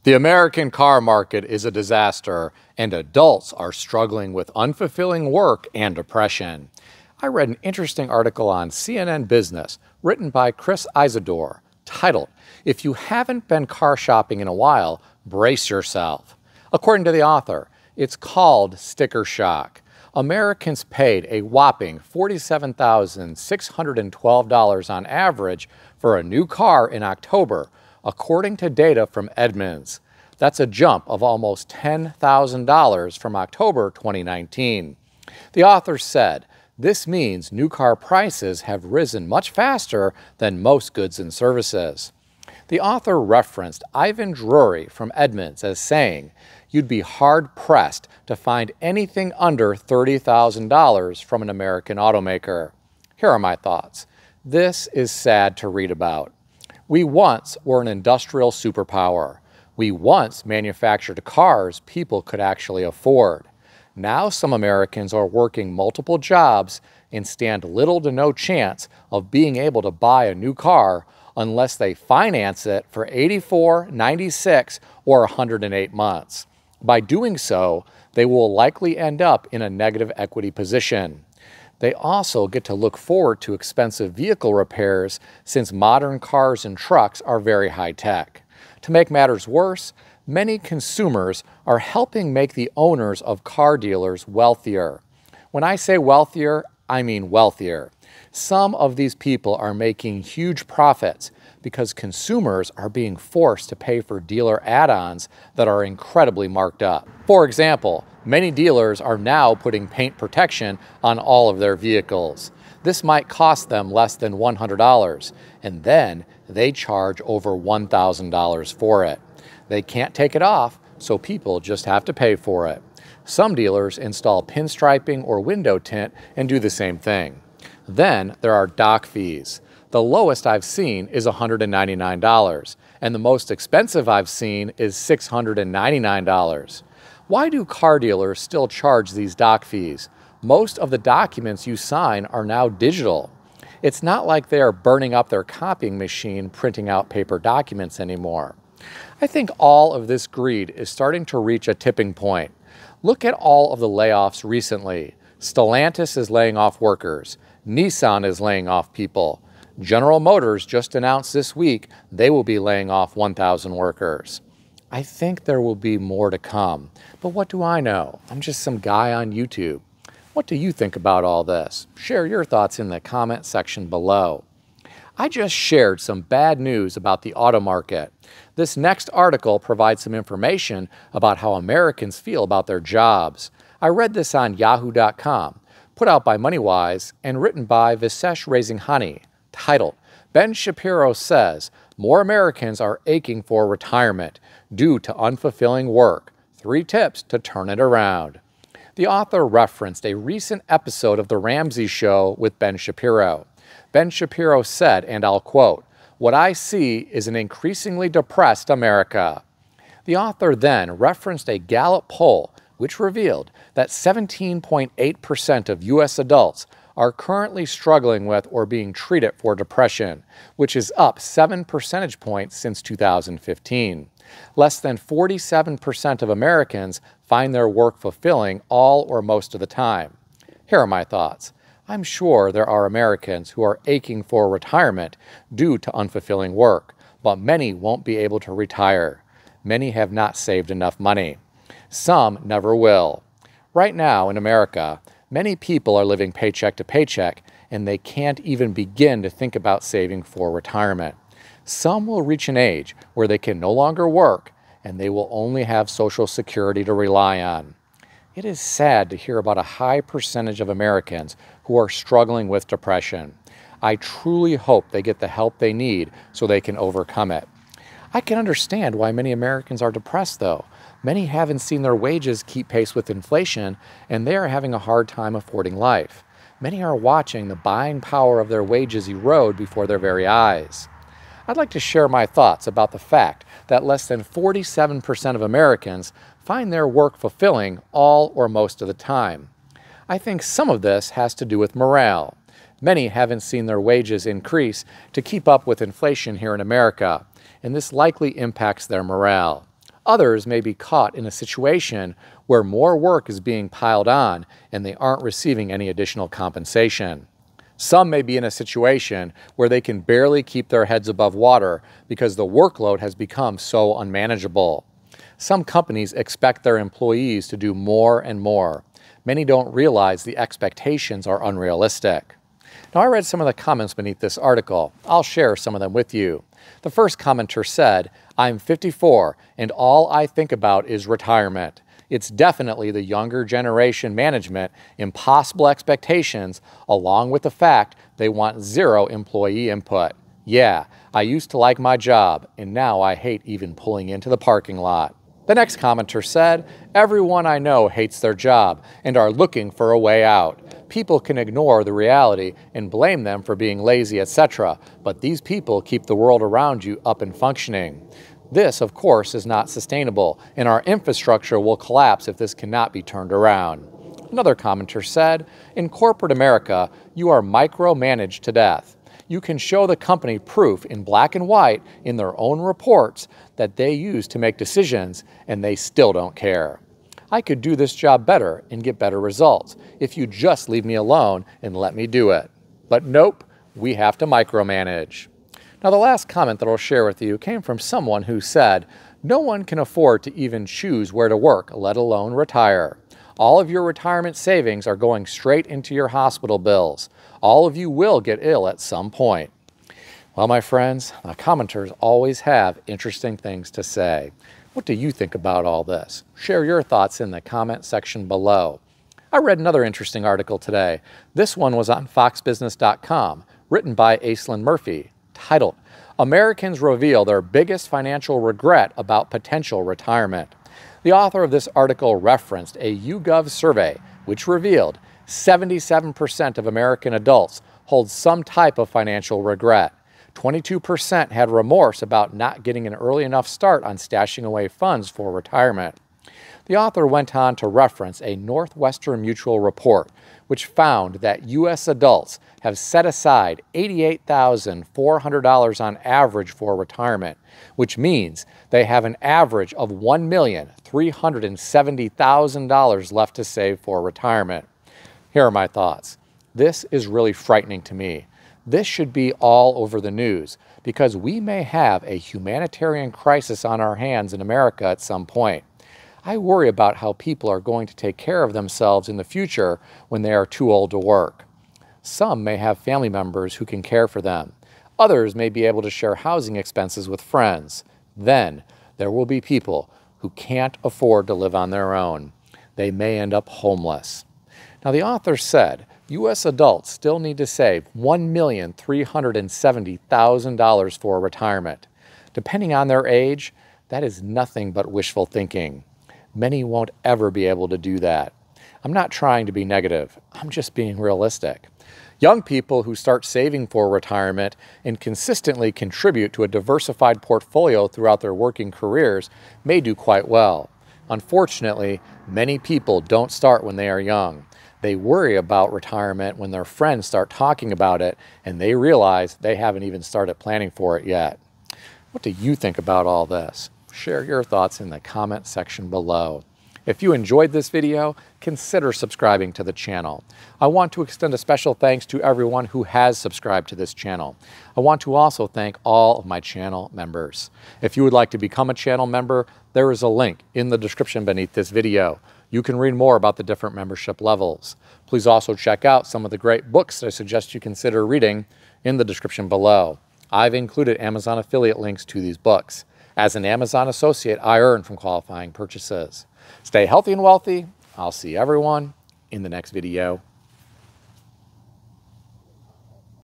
The American car market is a disaster, and adults are struggling with unfulfilling work and depression. I read an interesting article on CNN Business written by Chris Isidore titled, "If You Haven't Been Car Shopping in a While, Brace Yourself." According to the author, it's called sticker shock. Americans paid a whopping $47,612 on average for a new car in October, according to data from Edmunds. That's a jump of almost $10,000 from October 2019. The author said, "This means new car prices have risen much faster than most goods and services." The author referenced Ivan Drury from Edmunds as saying, "You'd be hard-pressed to find anything under $30,000 from an American automaker." Here are my thoughts. This is sad to read about. We once were an industrial superpower. We once manufactured cars people could actually afford. Now some Americans are working multiple jobs and stand little to no chance of being able to buy a new car unless they finance it for 84, 96, or 108 months. By doing so, they will likely end up in a negative equity position. They also get to look forward to expensive vehicle repairs since modern cars and trucks are very high-tech. To make matters worse, many consumers are helping make the owners of car dealers wealthier. When I say wealthier, I mean wealthier. Some of these people are making huge profits because consumers are being forced to pay for dealer add-ons that are incredibly marked up. For example, many dealers are now putting paint protection on all of their vehicles. This might cost them less than $100, and then they charge over $1,000 for it. They can't take it off, so people just have to pay for it. Some dealers install pinstriping or window tint and do the same thing. Then there are dock fees. The lowest I've seen is $199, and the most expensive I've seen is $699. Why do car dealers still charge these dock fees? Most of the documents you sign are now digital. It's not like they are burning up their copying machine printing out paper documents anymore. I think all of this greed is starting to reach a tipping point. Look at all of the layoffs recently. Stellantis is laying off workers. Nissan is laying off people. General Motors just announced this week they will be laying off 1,000 workers. I think there will be more to come, but what do I know? I'm just some guy on YouTube. What do you think about all this? Share your thoughts in the comment section below. I just shared some bad news about the auto market. This next article provides some information about how Americans feel about their jobs. I read this on yahoo.com, put out by MoneyWise and written by Visesh Razinghani, titled, "Ben Shapiro Says More Americans Are Aching for Retirement Due to Unfulfilling Work. 3 Tips to Turn It Around." The author referenced a recent episode of The Ramsey Show with Ben Shapiro. Ben Shapiro said, and I'll quote, "What I see is an increasingly depressed America." The author then referenced a Gallup poll which revealed that 17.8% of U.S. adults are currently struggling with or being treated for depression, which is up 7 percentage points since 2015. Less than 47% of Americans find their work fulfilling all or most of the time. Here are my thoughts. I'm sure there are Americans who are aching for retirement due to unfulfilling work, but many won't be able to retire. Many have not saved enough money. Some never will. Right now in America, many people are living paycheck to paycheck, and they can't even begin to think about saving for retirement. Some will reach an age where they can no longer work, and they will only have Social Security to rely on. It is sad to hear about a high percentage of Americans who are struggling with depression. I truly hope they get the help they need so they can overcome it. I can understand why many Americans are depressed, though. Many haven't seen their wages keep pace with inflation, and they are having a hard time affording life. Many are watching the buying power of their wages erode before their very eyes. I'd like to share my thoughts about the fact that less than 47% of Americans find their work fulfilling all or most of the time. I think some of this has to do with morale. Many haven't seen their wages increase to keep up with inflation here in America, and this likely impacts their morale. Others may be caught in a situation where more work is being piled on and they aren't receiving any additional compensation. Some may be in a situation where they can barely keep their heads above water because the workload has become so unmanageable. Some companies expect their employees to do more and more. Many don't realize the expectations are unrealistic. Now, I read some of the comments beneath this article. I'll share some of them with you. The first commenter said, "I'm 54 and all I think about is retirement. It's definitely the younger generation management impossible expectations, along with the fact they want zero employee input. Yeah, I used to like my job, and now I hate even pulling into the parking lot." The next commenter said, "Everyone I know hates their job and are looking for a way out. People can ignore the reality and blame them for being lazy, etc., but these people keep the world around you up and functioning. This, of course, is not sustainable, and our infrastructure will collapse if this cannot be turned around." Another commenter said, "In corporate America, you are micromanaged to death. You can show the company proof in black and white in their own reports that they use to make decisions, and they still don't care. I could do this job better and get better results if you just leave me alone and let me do it. But nope, we have to micromanage." Now, the last comment that I'll share with you came from someone who said, "No one can afford to even choose where to work, let alone retire. All of your retirement savings are going straight into your hospital bills. All of you will get ill at some point." Well, my friends, the commenters always have interesting things to say. What do you think about all this? Share your thoughts in the comment section below. I read another interesting article today. This one was on foxbusiness.com, written by Aislinn Murphy, titled, "Americans Reveal Their Biggest Financial Regret About Potential Retirement." The author of this article referenced a YouGov survey, which revealed 77% of American adults hold some type of financial regret. 22% had remorse about not getting an early enough start on stashing away funds for retirement. The author went on to reference a Northwestern Mutual report, which found that U.S. adults have set aside $88,400 on average for retirement, which means they have an average of $1,370,000 left to save for retirement. Here are my thoughts. This is really frightening to me. This should be all over the news because we may have a humanitarian crisis on our hands in America at some point. I worry about how people are going to take care of themselves in the future when they are too old to work. Some may have family members who can care for them. Others may be able to share housing expenses with friends. Then there will be people who can't afford to live on their own. They may end up homeless. Now, the author said U.S. adults still need to save $1,370,000 for retirement. Depending on their age, that is nothing but wishful thinking. Many won't ever be able to do that. I'm not trying to be negative. I'm just being realistic. Young people who start saving for retirement and consistently contribute to a diversified portfolio throughout their working careers may do quite well. Unfortunately, many people don't start when they are young. They worry about retirement when their friends start talking about it and they realize they haven't even started planning for it yet. What do you think about all this? Share your thoughts in the comment section below. If you enjoyed this video, consider subscribing to the channel. I want to extend a special thanks to everyone who has subscribed to this channel. I want to also thank all of my channel members. If you would like to become a channel member, there is a link in the description beneath this video. You can read more about the different membership levels. Please also check out some of the great books that I suggest you consider reading in the description below. I've included Amazon affiliate links to these books. As an Amazon associate, I earn from qualifying purchases. Stay healthy and wealthy. I'll see everyone in the next video.